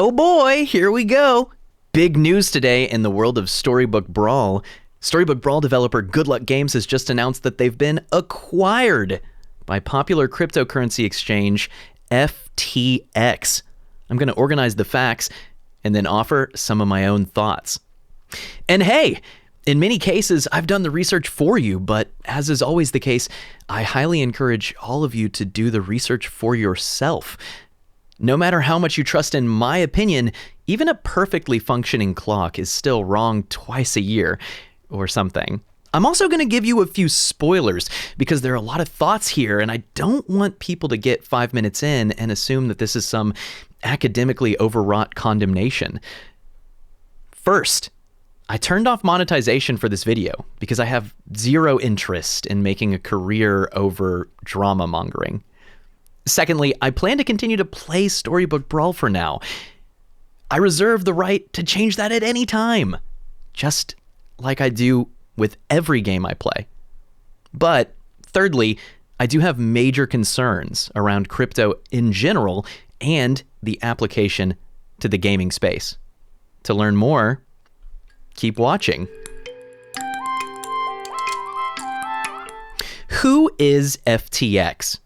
Oh boy, here we go. Big news today in the world of Storybook Brawl. Storybook Brawl developer Good Luck Games has just announced that they've been acquired by popular cryptocurrency exchange FTX. I'm going to organize the facts and then offer some of my own thoughts. And hey, in many cases, I've done the research for you, but as is always the case, I highly encourage all of you to do the research for yourself. No matter how much you trust in my opinion, even a perfectly functioning clock is still wrong twice a year or something. I'm also going to give you a few spoilers because there are a lot of thoughts here, and I don't want people to get 5 minutes in and assume that this is some academically overwrought condemnation. First, I turned off monetization for this video because I have zero interest in making a career over drama mongering. Secondly, I plan to continue to play Storybook Brawl for now. I reserve the right to change that at any time, just like I do with every game I play. But thirdly, I do have major concerns around crypto in general and the application to the gaming space. To learn more, keep watching. Who is FTX?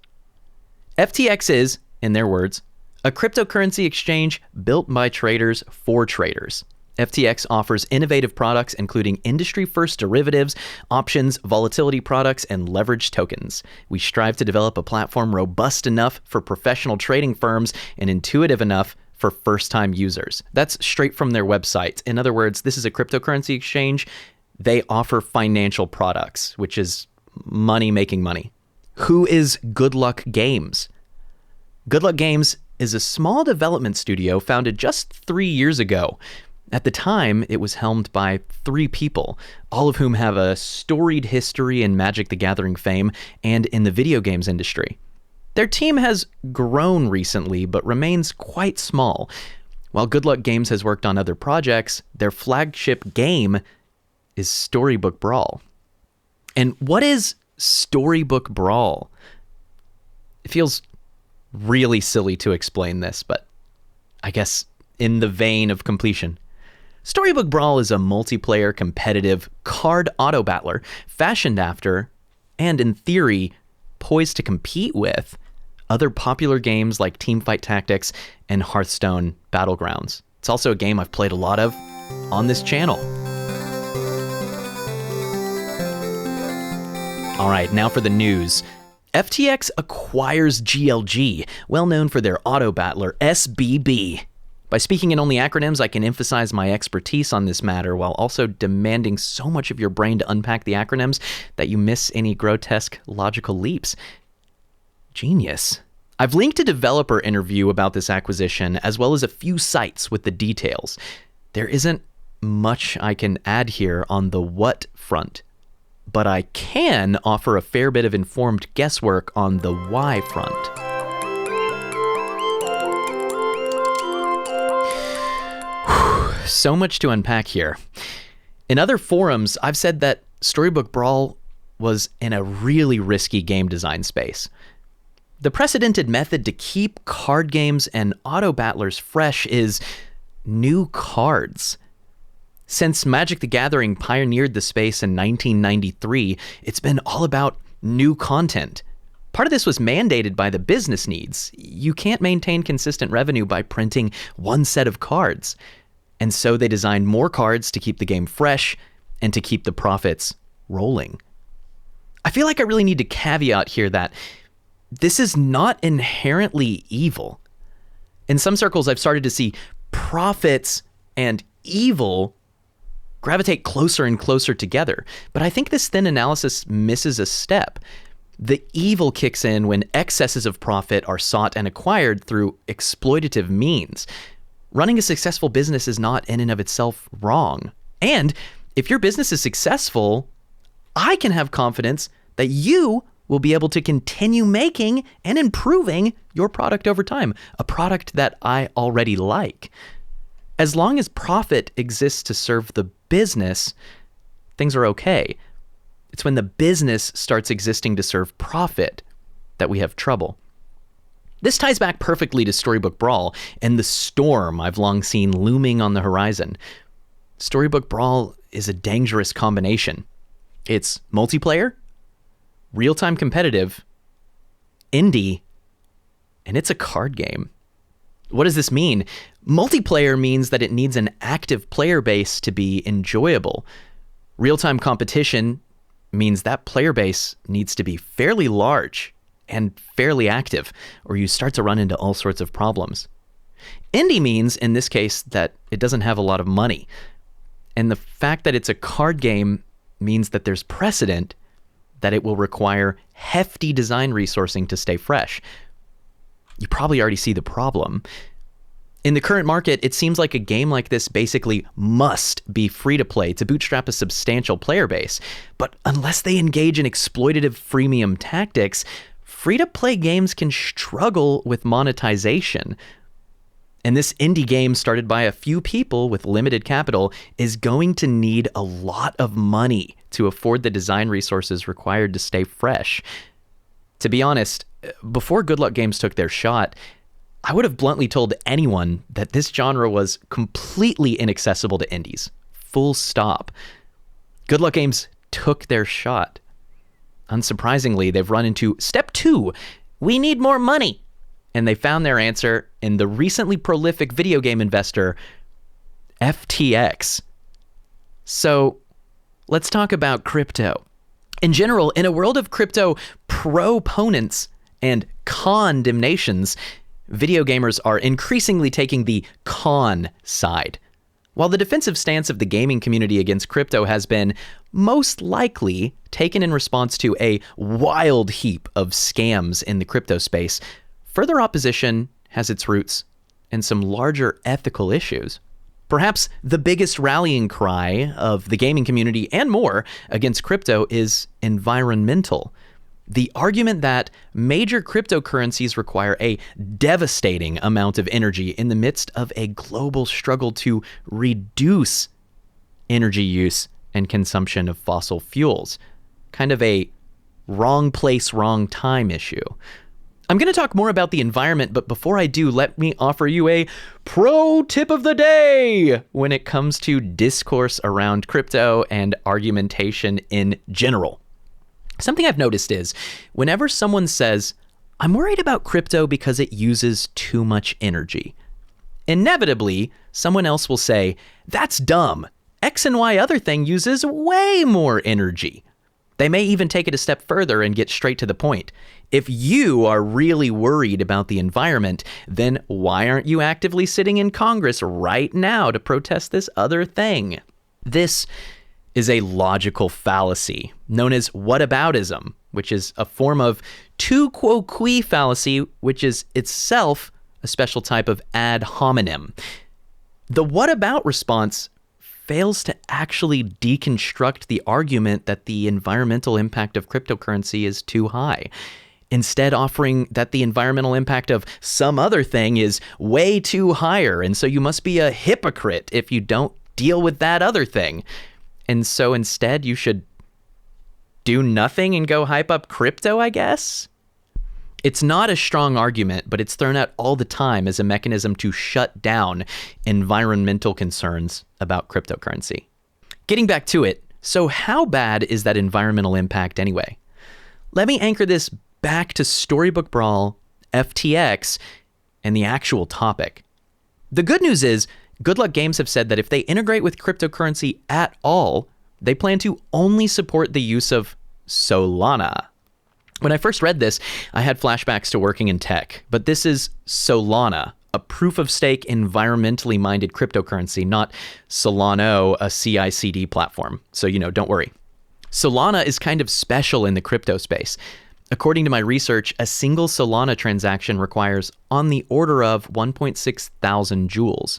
FTX is, in their words, a cryptocurrency exchange built by traders for traders. FTX offers innovative products including industry-first derivatives, options, volatility products, and leveraged tokens. We strive to develop a platform robust enough for professional trading firms and intuitive enough for first-time users. That's straight from their website. In other words, this is a cryptocurrency exchange. They offer financial products, which is money making money. Who is Good Luck Games? Good Luck Games is a small development studio founded just 3 years ago. At the time, it was helmed by 3 people, all of whom have a storied history in Magic the Gathering fame and in the video games industry. Their team has grown recently, but remains quite small. While Good Luck Games has worked on other projects, their flagship game is Storybook Brawl. And what is Storybook Brawl? It feels really silly to explain this, but I guess in the vein of completion. Storybook Brawl is a multiplayer competitive card auto battler fashioned after, and in theory, poised to compete with, other popular games like Teamfight Tactics and Hearthstone Battlegrounds. It's also a game I've played a lot of on this channel. All right, now for the news. FTX acquires GLG, well known for their auto battler SBB. By speaking in only acronyms, I can emphasize my expertise on this matter while also demanding so much of your brain to unpack the acronyms that you miss any grotesque logical leaps. Genius. I've linked a developer interview about this acquisition as well as a few sites with the details. There isn't much I can add here on the what front, but I can offer a fair bit of informed guesswork on the why front. So much to unpack here. In other forums, I've said that Storybook Brawl was in a really risky game design space. The precedented method to keep card games and auto battlers fresh is new cards. Since Magic the Gathering pioneered the space in 1993, it's been all about new content. Part of this was mandated by the business needs. You can't maintain consistent revenue by printing one set of cards. And so they designed more cards to keep the game fresh and to keep the profits rolling. I feel like I really need to caveat here that this is not inherently evil. In some circles, I've started to see profits and evil gravitate closer and closer together. But I think this thin analysis misses a step. The evil kicks in when excesses of profit are sought and acquired through exploitative means. Running a successful business is not in and of itself wrong. And if your business is successful, I can have confidence that you will be able to continue making and improving your product over time, a product that I already like. As long as profit exists to serve the business, things are okay. It's when the business starts existing to serve profit that we have trouble. This ties back perfectly to Storybook Brawl and the storm I've long seen looming on the horizon. Storybook Brawl is a dangerous combination. It's multiplayer, real-time competitive, indie, and it's a card game. What does this mean? Multiplayer means that it needs an active player base to be enjoyable. Real-time competition means that player base needs to be fairly large and fairly active, or you start to run into all sorts of problems. Indie means, in this case, that it doesn't have a lot of money. And the fact that it's a card game means that there's precedent that it will require hefty design resourcing to stay fresh. You probably already see the problem. In the current market, it seems like a game like this basically must be free to play to bootstrap a substantial player base. But unless they engage in exploitative freemium tactics, free-to-play games can struggle with monetization. And this indie game started by a few people with limited capital is going to need a lot of money to afford the design resources required to stay fresh. To be honest, before Good Luck Games took their shot, I would have bluntly told anyone that this genre was completely inaccessible to indies. Full stop. Good Luck Games took their shot. Unsurprisingly, they've run into step 2, we need more money. And they found their answer in the recently prolific video game investor, FTX. So let's talk about crypto. In general, in a world of crypto proponents and condemnations, video gamers are increasingly taking the con side. While the defensive stance of the gaming community against crypto has been most likely taken in response to a wild heap of scams in the crypto space, further opposition has its roots in some larger ethical issues. Perhaps the biggest rallying cry of the gaming community and more against crypto is environmental. The argument that major cryptocurrencies require a devastating amount of energy in the midst of a global struggle to reduce energy use and consumption of fossil fuels. Kind of a wrong place, wrong time issue. I'm going to talk more about the environment, but before I do, let me offer you a pro tip of the day when it comes to discourse around crypto and argumentation in general. Something I've noticed is whenever someone says, I'm worried about crypto because it uses too much energy, inevitably, someone else will say, that's dumb. X and Y other thing uses way more energy. They may even take it a step further and get straight to the point. If you are really worried about the environment, then why aren't you actively sitting in Congress right now to protest this other thing? This is a logical fallacy known as whataboutism, which is a form of tu quo qui fallacy, which is itself a special type of ad hominem. The what about response fails to actually deconstruct the argument that the environmental impact of cryptocurrency is too high, instead offering that the environmental impact of some other thing is way too higher, and so you must be a hypocrite if you don't deal with that other thing. And so instead you should do nothing and go hype up crypto, I guess? It's not a strong argument, but it's thrown out all the time as a mechanism to shut down environmental concerns about cryptocurrency. Getting back to it, so how bad is that environmental impact anyway? Let me anchor this back to Storybook Brawl, FTX, and the actual topic. The good news is, Good Luck Games have said that if they integrate with cryptocurrency at all, they plan to only support the use of Solana. When I first read this, I had flashbacks to working in tech, but this is Solana, a proof-of-stake, environmentally minded cryptocurrency, not Solano, a CI/CD platform. So, don't worry. Solana is kind of special in the crypto space. According to my research, a single Solana transaction requires on the order of 1.6 thousand joules.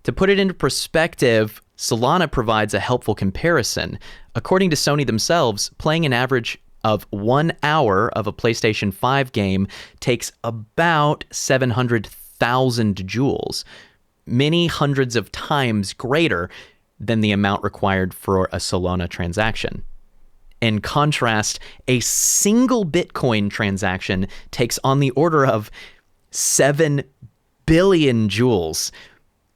To put it into perspective, Solana provides a helpful comparison. According to Sony themselves, playing an average of 1 hour of a PlayStation 5 game takes about 700,000 joules, many hundreds of times greater than the amount required for a Solana transaction. In contrast, a single Bitcoin transaction takes on the order of 7 billion joules.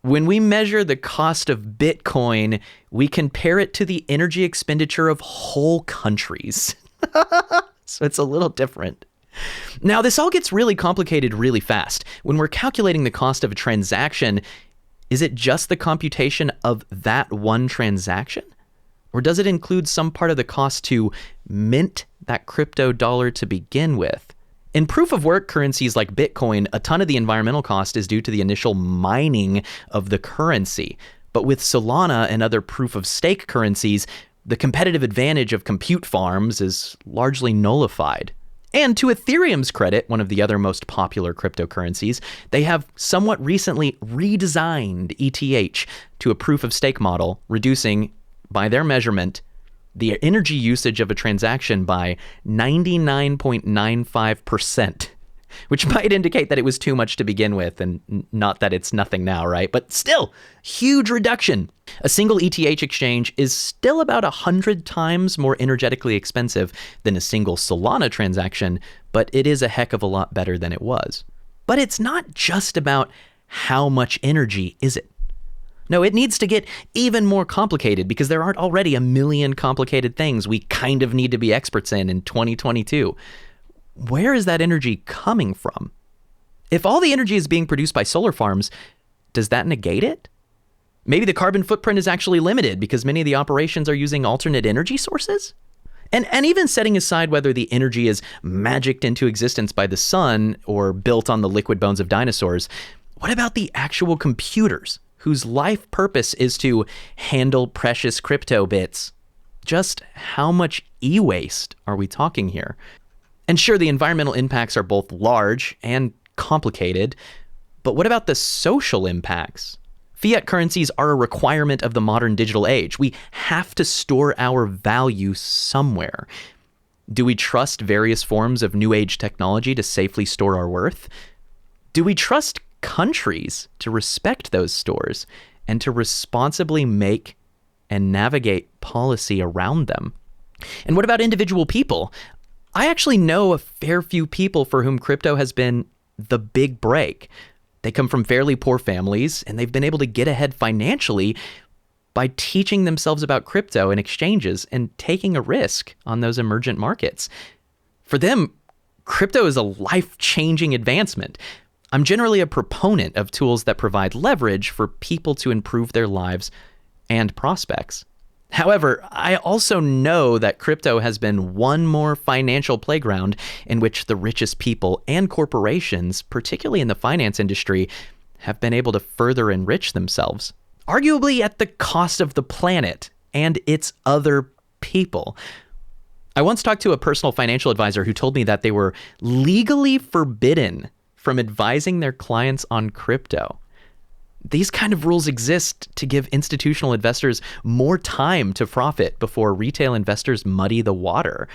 When we measure the cost of Bitcoin, we compare it to the energy expenditure of whole countries. So it's a little different. Now, this all gets really complicated really fast. When we're calculating the cost of a transaction, is it just the computation of that one transaction? Or does it include some part of the cost to mint that crypto dollar to begin with? In proof-of-work currencies like Bitcoin, a ton of the environmental cost is due to the initial mining of the currency. But with Solana and other proof-of-stake currencies, the competitive advantage of compute farms is largely nullified. And to Ethereum's credit, one of the other most popular cryptocurrencies, they have somewhat recently redesigned ETH to a proof-of-stake model, reducing, by their measurement, the energy usage of a transaction by 99.95%, which might indicate that it was too much to begin with, and not that it's nothing now, right? But still, huge reduction. A single ETH exchange is still about 100 times more energetically expensive than a single Solana transaction, but it is a heck of a lot better than it was. But it's not just about how much energy, is it? No, it needs to get even more complicated because there aren't already a million complicated things we kind of need to be experts in 2022. Where is that energy coming from? If all the energy is being produced by solar farms, does that negate it? Maybe the carbon footprint is actually limited because many of the operations are using alternate energy sources? And even setting aside whether the energy is magicked into existence by the sun or built on the liquid bones of dinosaurs, what about the actual computers whose life purpose is to handle precious crypto bits? Just how much e-waste are we talking here? And sure, the environmental impacts are both large and complicated, but what about the social impacts? Fiat currencies are a requirement of the modern digital age. We have to store our value somewhere. Do we trust various forms of new age technology to safely store our worth? Do we trust countries to respect those stores and to responsibly make and navigate policy around them? And what about individual people? I actually know a fair few people for whom crypto has been the big break. They come from fairly poor families, and they've been able to get ahead financially by teaching themselves about crypto and exchanges and taking a risk on those emergent markets. For them, crypto is a life-changing advancement. I'm generally a proponent of tools that provide leverage for people to improve their lives and prospects. However, I also know that crypto has been one more financial playground in which the richest people and corporations, particularly in the finance industry, have been able to further enrich themselves, arguably at the cost of the planet and its other people. I once talked to a personal financial advisor who told me that they were legally forbidden from advising their clients on crypto. These kind of rules exist to give institutional investors more time to profit before retail investors muddy the water.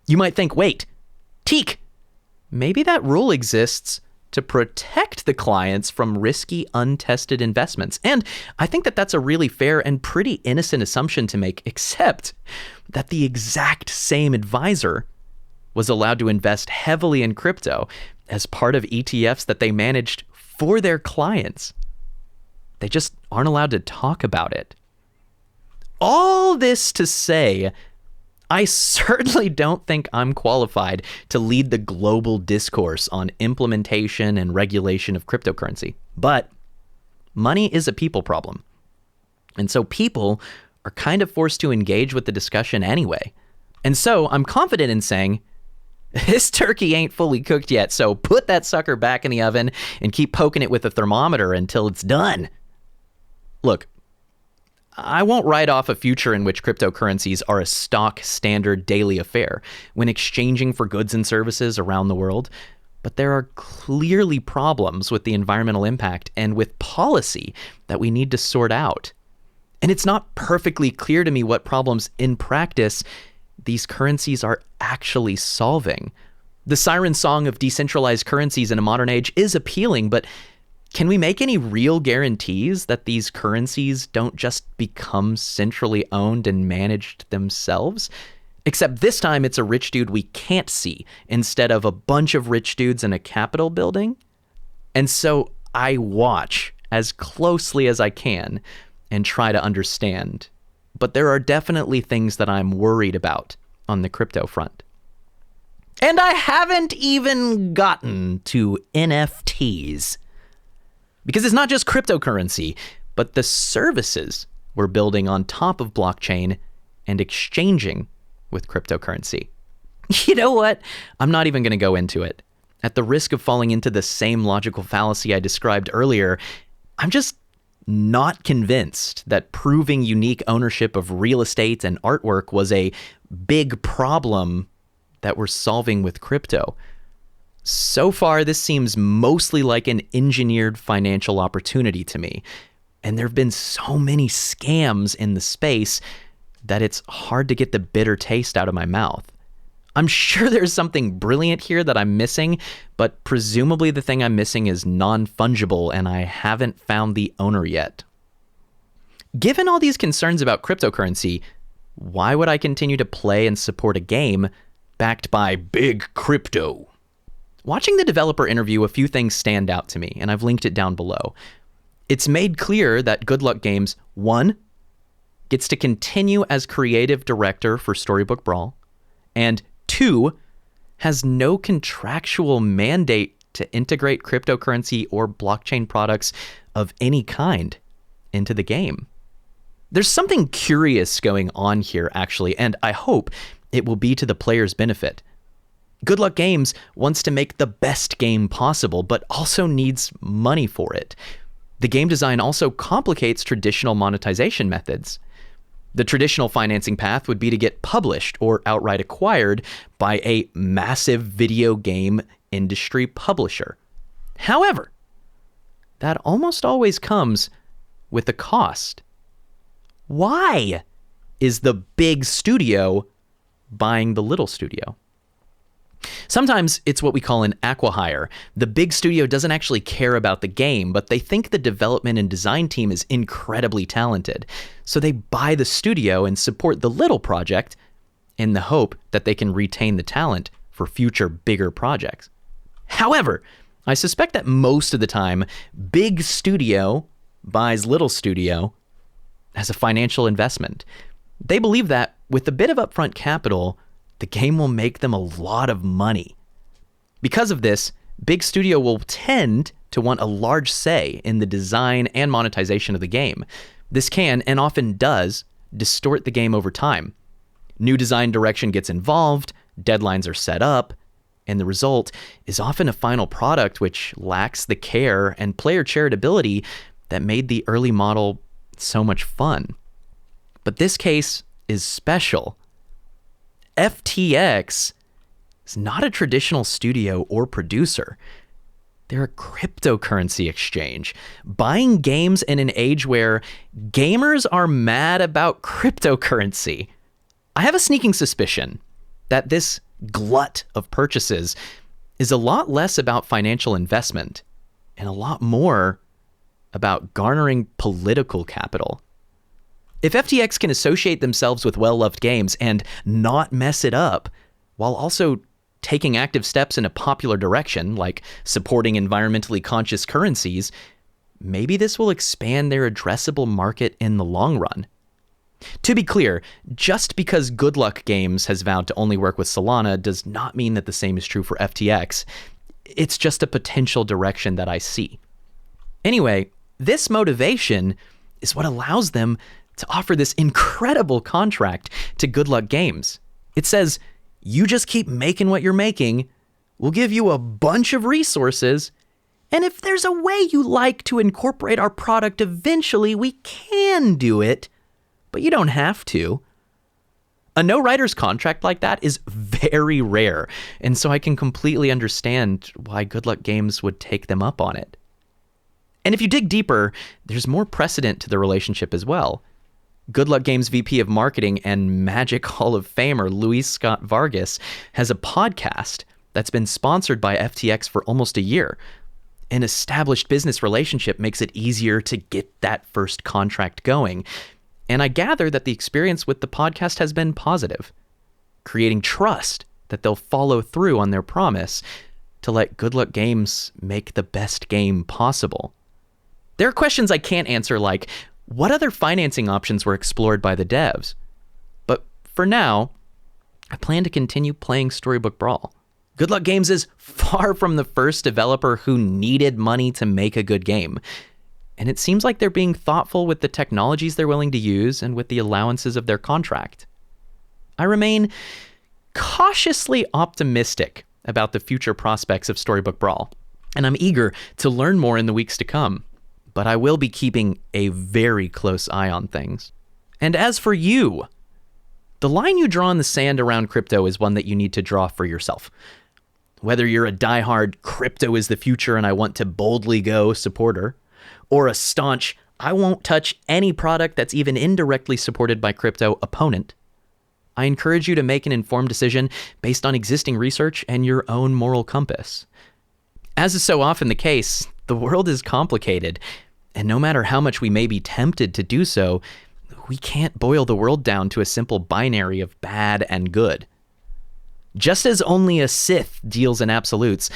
You might think, wait, teak, maybe that rule exists to protect the clients from risky, untested investments. And I think that that's a really fair and pretty innocent assumption to make, except that the exact same advisor was allowed to invest heavily in crypto as part of ETFs that they managed for their clients. They just aren't allowed to talk about it. All this to say, I certainly don't think I'm qualified to lead the global discourse on implementation and regulation of cryptocurrency. But money is a people problem. And so people are kind of forced to engage with the discussion anyway. And so I'm confident in saying, this turkey ain't fully cooked yet, so put that sucker back in the oven and keep poking it with a thermometer until it's done. Look, I won't write off a future in which cryptocurrencies are a stock standard daily affair when exchanging for goods and services around the world, but there are clearly problems with the environmental impact and with policy that we need to sort out. And it's not perfectly clear to me what problems in practice these currencies are actually solving. The siren song of decentralized currencies in a modern age is appealing, but can we make any real guarantees that these currencies don't just become centrally owned and managed themselves? Except this time it's a rich dude we can't see instead of a bunch of rich dudes in a Capitol building. And so I watch as closely as I can and try to understand. But there are definitely things that I'm worried about on the crypto front. And I haven't even gotten to NFTs. Because it's not just cryptocurrency, but the services we're building on top of blockchain and exchanging with cryptocurrency. You know what? I'm not even going to go into it. At the risk of falling into the same logical fallacy I described earlier, I'm just not convinced that proving unique ownership of real estate and artwork was a big problem that we're solving with crypto. So far, this seems mostly like an engineered financial opportunity to me. And there have been so many scams in the space that it's hard to get the bitter taste out of my mouth. I'm sure there's something brilliant here that I'm missing, but presumably the thing I'm missing is non-fungible and I haven't found the owner yet. Given all these concerns about cryptocurrency, why would I continue to play and support a game backed by big crypto? Watching the developer interview, a few things stand out to me, and I've linked it down below. It's made clear that Good Luck Games, 1, gets to continue as creative director for Storybook Brawl, and 2, has no contractual mandate to integrate cryptocurrency or blockchain products of any kind into the game. There's something curious going on here, actually, and I hope it will be to the player's benefit. Good Luck Games wants to make the best game possible, but also needs money for it. The game design also complicates traditional monetization methods. The traditional financing path would be to get published or outright acquired by a massive video game industry publisher. However, that almost always comes with a cost. Why is the big studio buying the little studio? Sometimes it's what we call an acqui-hire. The big studio doesn't actually care about the game, but they think the development and design team is incredibly talented. So they buy the studio and support the little project in the hope that they can retain the talent for future bigger projects. However, I suspect that most of the time, big studio buys little studio as a financial investment. They believe that with a bit of upfront capital, the game will make them a lot of money. Because of this, big studio will tend to want a large say in the design and monetization of the game. This can, and often does, distort the game over time. New design direction gets involved, deadlines are set up, and the result is often a final product which lacks the care and player charitability that made the early model so much fun. But this case is special. FTX is not a traditional studio or producer. They're a cryptocurrency exchange, buying games in an age where gamers are mad about cryptocurrency. I have a sneaking suspicion that this glut of purchases is a lot less about financial investment and a lot more about garnering political capital. If FTX can associate themselves with well-loved games and not mess it up, while also taking active steps in a popular direction, like supporting environmentally conscious currencies, maybe this will expand their addressable market in the long run. To be clear, just because Good Luck Games has vowed to only work with Solana does not mean that the same is true for FTX. It's just a potential direction that I see. Anyway, this motivation is what allows them to offer this incredible contract to Good Luck Games. It says, you just keep making what you're making, we'll give you a bunch of resources, and if there's a way you like to incorporate our product eventually, we can do it, but you don't have to. A no-writer's contract like that is very rare, and so I can completely understand why Good Luck Games would take them up on it. And if you dig deeper, there's more precedent to the relationship as well. Good Luck Games VP of Marketing and Magic Hall of Famer Luis Scott Vargas has a podcast that's been sponsored by FTX for almost a year. An established business relationship makes it easier to get that first contract going. And I gather that the experience with the podcast has been positive, creating trust that they'll follow through on their promise to let Good Luck Games make the best game possible. There are questions I can't answer, like what other financing options were explored by the devs? But for now, I plan to continue playing Storybook Brawl. Good Luck Games is far from the first developer who needed money to make a good game. And it seems like they're being thoughtful with the technologies they're willing to use and with the allowances of their contract. I remain cautiously optimistic about the future prospects of Storybook Brawl, and I'm eager to learn more in the weeks to come. But I will be keeping a very close eye on things. And as for you, the line you draw in the sand around crypto is one that you need to draw for yourself. Whether you're a diehard crypto is the future and I want to boldly go supporter, or a staunch I won't touch any product that's even indirectly supported by crypto opponent, I encourage you to make an informed decision based on existing research and your own moral compass. As is so often the case, the world is complicated, and no matter how much we may be tempted to do so, we can't boil the world down to a simple binary of bad and good. Just as only a Sith deals in absolutes,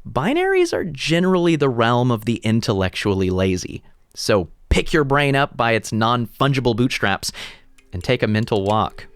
binaries are generally the realm of the intellectually lazy. So pick your brain up by its non-fungible bootstraps and take a mental walk.